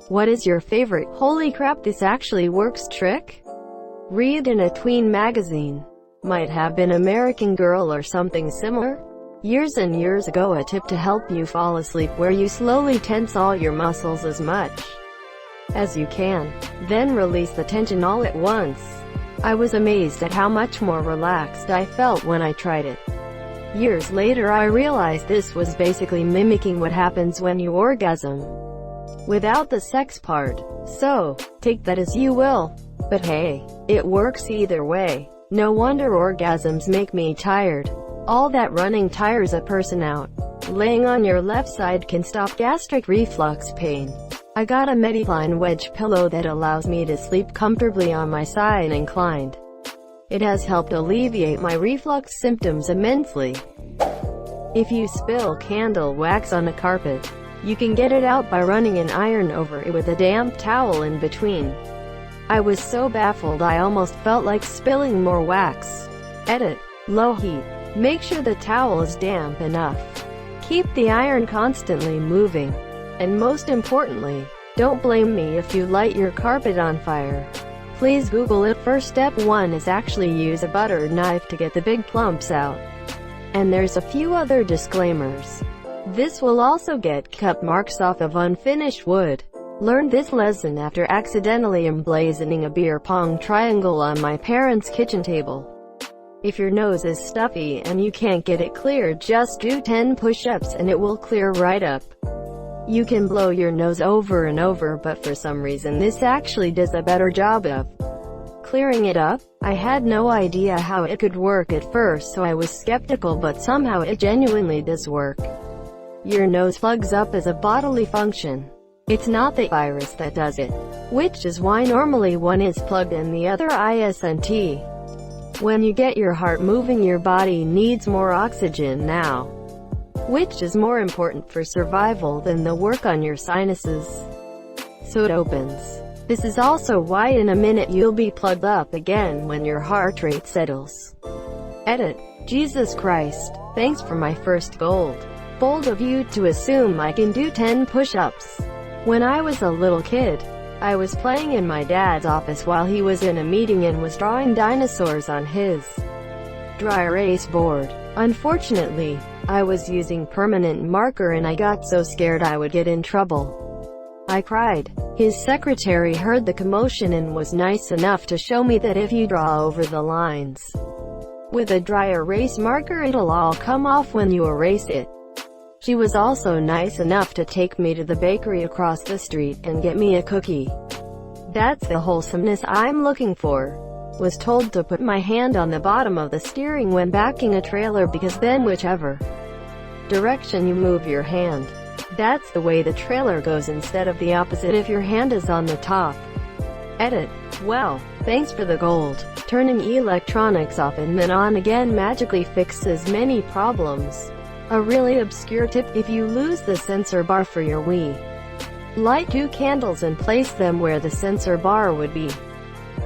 What is your favorite "holy crap this actually works" trick? Read in a tween magazine. Might have been American Girl or something similar. Years and years ago, a tip to help you fall asleep where you slowly tense all your muscles as much as you can, then release the tension all at once. I was amazed at how much more relaxed I felt when I tried it. Years later I realized this was basically mimicking what happens when you orgasm, without the sex part. So, take that as you will. But hey, it works either way. No wonder orgasms make me tired. All that running tires a person out. Laying on your left side can stop gastric reflux pain. I got a Medicline wedge pillow that allows me to sleep comfortably on my side inclined. It has helped alleviate my reflux symptoms immensely. If you spill candle wax on a carpet, you can get it out by running an iron over it with a damp towel in between. I was so baffled I almost felt like spilling more wax. Edit. Low heat. Make sure the towel is damp enough. Keep the iron constantly moving. And most importantly, don't blame me if you light your carpet on fire. Please Google it first. Step 1 is actually use a butter knife to get the big clumps out. And there's a few other disclaimers. This will also get cut marks off of unfinished wood. Learned this lesson after accidentally emblazoning a beer pong triangle on my parents' kitchen table. If your nose is stuffy and you can't get it cleared, just do 10 push-ups and it will clear right up. You can blow your nose over and over, but for some reason this actually does a better job of clearing it up. I had no idea how it could work at first, so I was skeptical, but somehow it genuinely does work. Your nose plugs up as a bodily function. It's not the iris that does it, which is why normally one is plugged and the other isn't. When you get your heart moving, your body needs more oxygen now, which is more important for survival than the work on your sinuses. So it opens. This is also why in a minute you'll be plugged up again when your heart rate settles. Edit. Jesus Christ. Thanks for my first gold. Bold of you to assume I can do 10 push-ups. When I was a little kid, I was playing in my dad's office while he was in a meeting and was drawing dinosaurs on his dry erase board. Unfortunately, I was using permanent marker and I got so scared I would get in trouble. I cried. His secretary heard the commotion and was nice enough to show me that if you draw over the lines with a dry erase marker, it'll all come off when you erase it. She was also nice enough to take me to the bakery across the street and get me a cookie. That's the wholesomeness I'm looking for. Was told to put my hand on the bottom of the steering when backing a trailer, because then whichever direction you move your hand, that's the way the trailer goes instead of the opposite if your hand is on the top. Edit. Well, thanks for the gold. Turning electronics off and then on again magically fixes many problems. A really obscure tip: if you lose the sensor bar for your Wii, light 2 candles and place them where the sensor bar would be.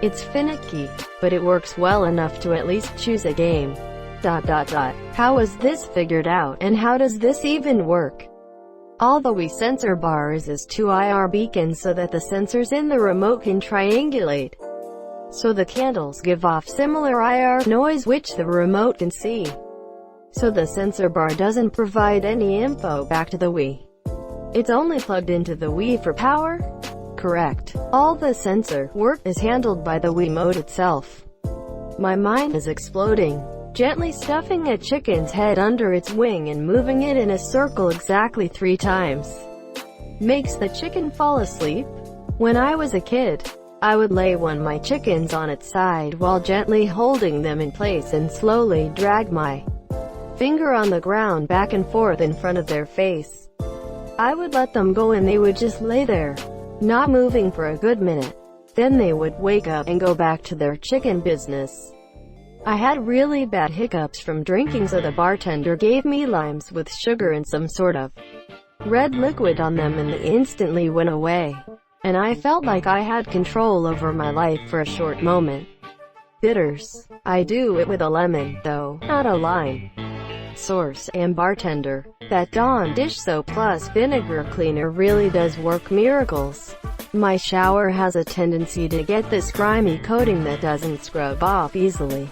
It's finicky, but it works well enough to at least choose a game. How is this figured out, and how does this even work? All the Wii sensor bar is 2 IR beacons so that the sensors in the remote can triangulate. So the candles give off similar IR noise which the remote can see. So the sensor bar doesn't provide any info back to the Wii. It's only plugged into the Wii for power? Correct. All the sensor work is handled by the Wiimote itself. My mind is exploding. Gently stuffing a chicken's head under its wing and moving it in a circle exactly 3 times makes the chicken fall asleep. When I was a kid, I would lay one of my chickens on its side while gently holding them in place and slowly drag my finger on the ground back and forth in front of their face. I would let them go and they would just lay there, not moving for a good minute. Then they would wake up and go back to their chicken business. I had really bad hiccups from drinking, so the bartender gave me limes with sugar and some sort of red liquid on them, and they instantly went away. And I felt like I had control over my life for a short moment. Bitters. I do it with a lemon, though, not a lime. Source: and bartender. That Dawn dish soap plus vinegar cleaner really does work miracles. My shower has a tendency to get this grimy coating that doesn't scrub off easily.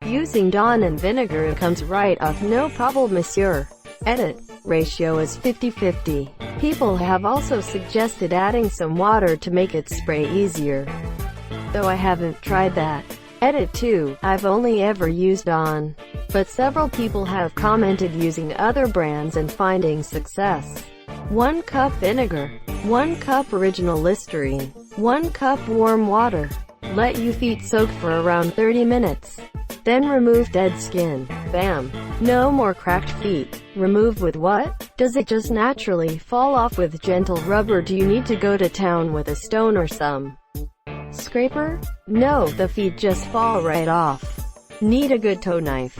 Using Dawn and vinegar it comes right off no problem, monsieur. Edit. Ratio is 50-50. People have also suggested adding some water to make it spray easier, though I haven't tried that. Edit 2. I've only ever used Dawn, but several people have commented using other brands and finding success. 1 cup vinegar, 1 cup original Listerine, 1 cup warm water. Let your feet soak for around 30 minutes. Then remove dead skin. Bam! No more cracked feet. Remove with what? Does it just naturally fall off with gentle rub, or do you need to go to town with a stone or some scraper? No, the feet just fall right off. Need a good toe knife.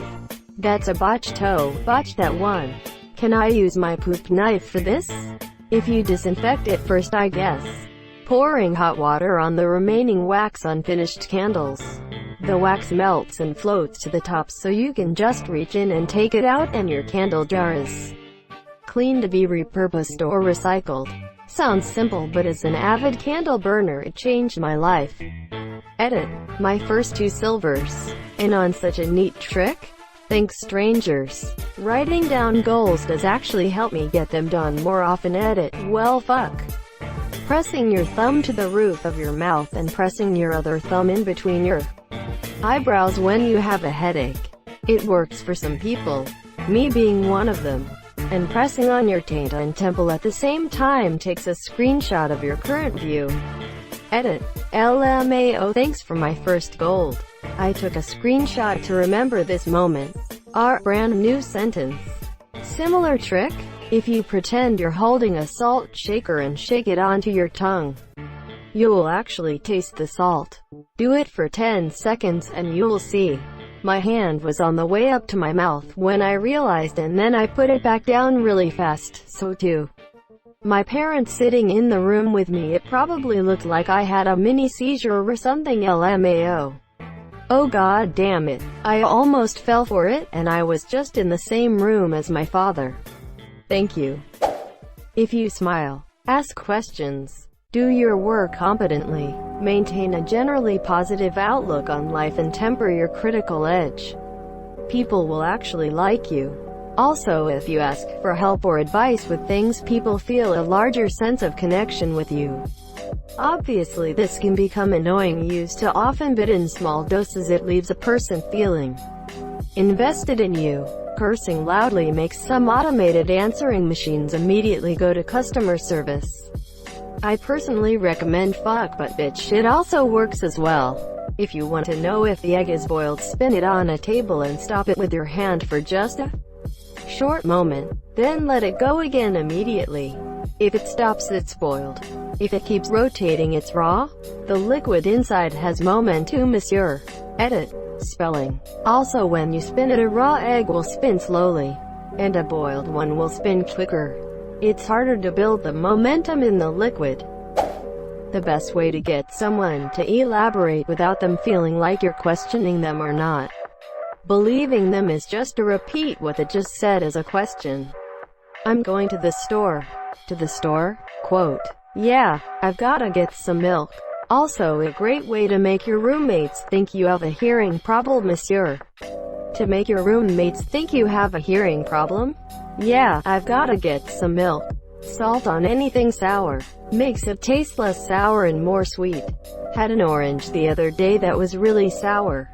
That's a botched toe. Botch that one. Can I use my poop knife for this? If you disinfect it first, I guess. Pouring hot water on the remaining wax on finished candles. The wax melts and floats to the top, so you can just reach in and take it out and your candle jar is clean to be repurposed or recycled. Sounds simple, but as an avid candle burner it changed my life. Edit. My first 2 silvers. And on such a neat trick? Thanks strangers. Writing down goals does actually help me get them done more often. Edit. Well fuck. Pressing your thumb to the roof of your mouth and pressing your other thumb in between your eyebrows when you have a headache. It works for some people, me being one of them. And pressing on your taint and temple at the same time takes a screenshot of your current view. Edit. LMAO. Thanks for my first gold. I took a screenshot to remember this moment. Our brand new sentence. Similar trick? If you pretend you're holding a salt shaker and shake it onto your tongue, you'll actually taste the salt. Do it for 10 seconds and you'll see. My hand was on the way up to my mouth when I realized, and then I put it back down really fast, so too. My parents sitting in the room with me, it probably looked like I had a mini seizure or something. LMAO. Oh god damn it. I almost fell for it, and I was just in the same room as my father. Thank you. If you smile, ask questions, do your work competently, maintain a generally positive outlook on life, and temper your critical edge, people will actually like you. Also, if you ask for help or advice with things, people feel a larger sense of connection with you. Obviously, this can become annoying used too often, but in small doses it leaves a person feeling invested in you. Cursing loudly makes some automated answering machines immediately go to customer service. I personally recommend fuck but bitch. It also works as well. If you want to know if the egg is boiled, spin it on a table and stop it with your hand for just a short moment. Then let it go again immediately. If it stops, it's boiled. If it keeps rotating, it's raw. The liquid inside has momentum, monsieur. Edit. Spelling. Also, when you spin it, a raw egg will spin slowly, and a boiled one will spin quicker. It's harder to build the momentum in the liquid. The best way to get someone to elaborate without them feeling like you're questioning them or not believing them is just to repeat what they just said as a question. I'm going to the store. To the store? Quote. Yeah, I've gotta get some milk. Also a great way to make your roommates think you have a hearing problem, monsieur. To make your roommates think you have a hearing problem? Yeah, I've gotta get some milk. Salt on anything sour makes it taste less sour and more sweet. Had an orange the other day that was really sour.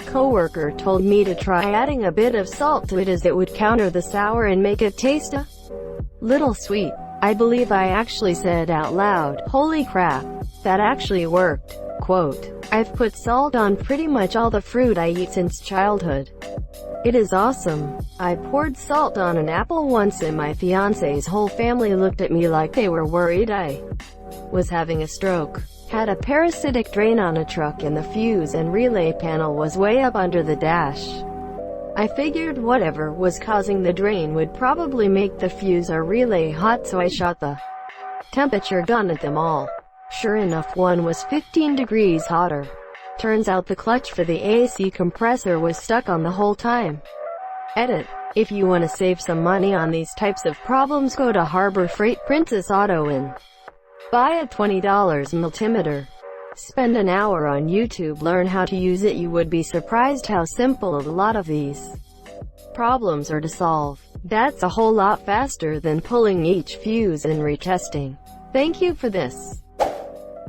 Coworker told me to try adding a bit of salt to it as it would counter the sour and make it taste a little sweet. I believe I actually said out loud, holy crap, that actually worked. Quote. I've put salt on pretty much all the fruit I eat since childhood. It is awesome. I poured salt on an apple once and my fiance's whole family looked at me like they were worried I was having a stroke. Had a parasitic drain on a truck and the fuse and relay panel was way up under the dash. I figured whatever was causing the drain would probably make the fuse or relay hot, so I shot the temperature gun at them all. Sure enough, one was 15 degrees hotter. Turns out the clutch for the AC compressor was stuck on the whole time. Edit. If you want to save some money on these types of problems, go to Harbor Freight Princess Auto in Buy a $20 multimeter. Spend an hour on YouTube, learn how to use it. You would be surprised how simple a lot of these problems are to solve. That's a whole lot faster than pulling each fuse and retesting. Thank you for this.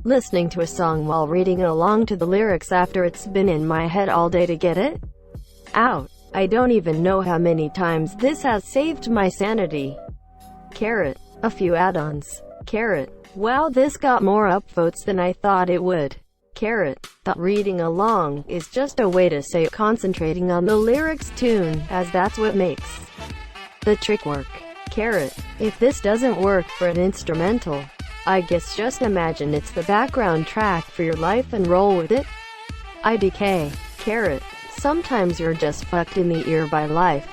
Listening to a song while reading along to the lyrics after it's been in my head all day to get it out. I don't even know how many times this has saved my sanity. Carrot. A few add-ons. Carrot. Wow, this got more upvotes than I thought it would. Carrot. The reading along is just a way to say concentrating on the lyrics tune, as that's what makes the trick work. Carrot. If this doesn't work for an instrumental, I guess just imagine it's the background track for your life and roll with it. IDK. Carrot. Sometimes you're just fucked in the ear by life.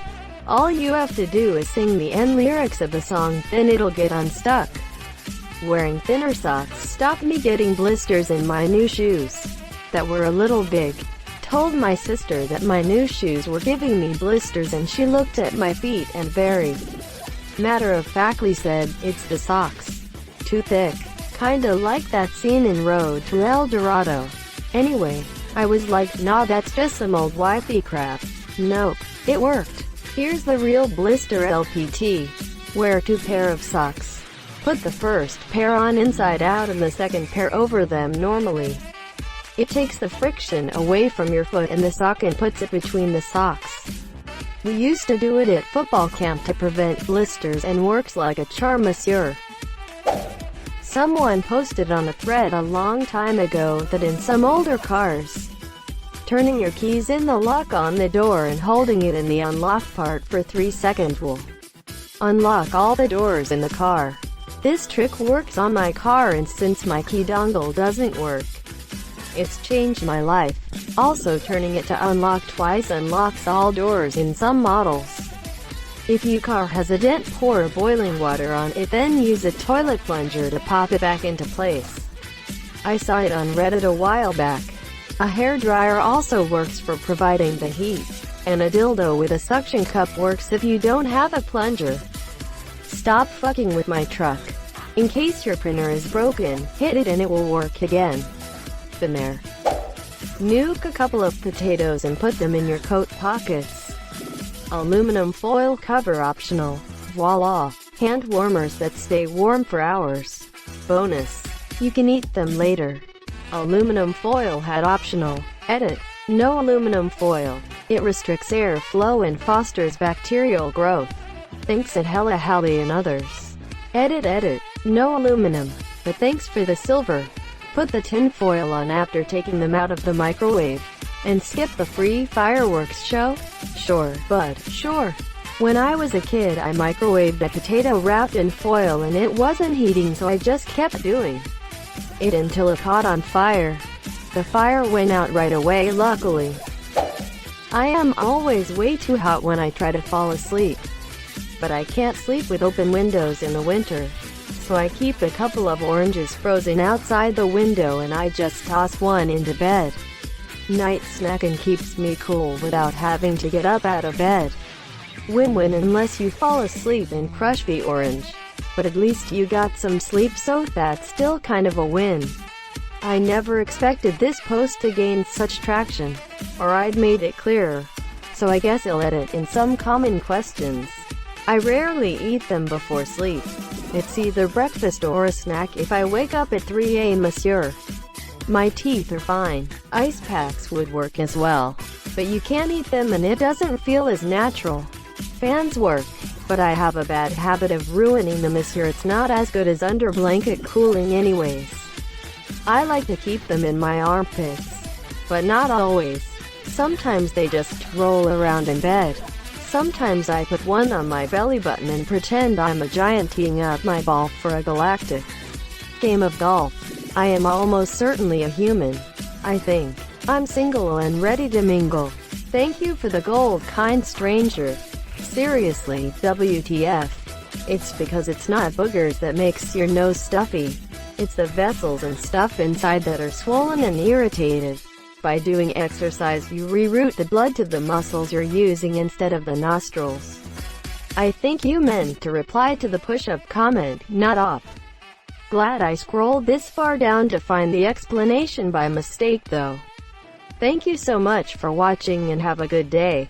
All you have to do is sing the end lyrics of the song, then it'll get unstuck. Wearing thinner socks stopped me getting blisters in my new shoes that were a little big. Told my sister that my new shoes were giving me blisters and she looked at my feet and very matter-of-factly said, "It's the socks. Too thick." Kinda like that scene in Road to El Dorado. Anyway, I was like, nah, that's just some old wifey crap. Nope, it worked. Here's the real blister LPT. Wear 2 pair of socks. Put the first pair on inside out and the second pair over them normally. It takes the friction away from your foot and the sock and puts it between the socks. We used to do it at football camp to prevent blisters and works like a charm, monsieur. Someone posted on a thread a long time ago that in some older cars, turning your keys in the lock on the door and holding it in the unlock part for 3 seconds will unlock all the doors in the car. This trick works on my car, and since my key dongle doesn't work, it's changed my life. Also, turning it to unlock twice unlocks all doors in some models. If your car has a dent, pour boiling water on it, then use a toilet plunger to pop it back into place. I saw it on Reddit a while back. A hairdryer also works for providing the heat, and a dildo with a suction cup works if you don't have a plunger. Stop fucking with my truck. In case your printer is broken, hit it and it will work again. Been there. Nuke a couple of potatoes and put them in your coat pockets. Aluminum foil cover optional. Voila! Hand warmers that stay warm for hours. Bonus. You can eat them later. Aluminum foil hat optional. Edit. No aluminum foil. It restricts airflow and fosters bacterial growth. Thanks at Hella Hallie and others. Edit. No aluminum. But thanks for the silver. Put the tin foil on after taking them out of the microwave. And skip the free fireworks show? Sure, bud, sure. When I was a kid, I microwaved a potato wrapped in foil and it wasn't heating, so I just kept doing it until it caught on fire. The fire went out right away, luckily. I am always way too hot when I try to fall asleep. But I can't sleep with open windows in the winter. So I keep a couple of oranges frozen outside the window and I just toss one into bed. Night snacking keeps me cool without having to get up out of bed. Win-win unless you fall asleep and crush the orange. But at least you got some sleep, so that's still kind of a win. I never expected this post to gain such traction. Or I'd made it clearer. So I guess I'll edit in some common questions. I rarely eat them before sleep. It's either breakfast or a snack if I wake up at 3 a.m. monsieur. My teeth are fine. Ice packs would work as well. But you can't eat them and it doesn't feel as natural. Fans work. But I have a bad habit of ruining them, monsieur. It's not as good as under blanket cooling anyways. I like to keep them in my armpits. But not always. Sometimes they just roll around in bed. Sometimes I put one on my belly button and pretend I'm a giant teeing up my ball for a galactic game of golf. I am almost certainly a human. I think. I'm single and ready to mingle. Thank you for the gold, kind stranger. Seriously, WTF. It's because it's not boogers that makes your nose stuffy. It's the vessels and stuff inside that are swollen and irritated. By doing exercise, you reroute the blood to the muscles you're using instead of the nostrils. I think you meant to reply to the push-up comment, not off. Glad I scrolled this far down to find the explanation by mistake though. Thank you so much for watching and have a good day.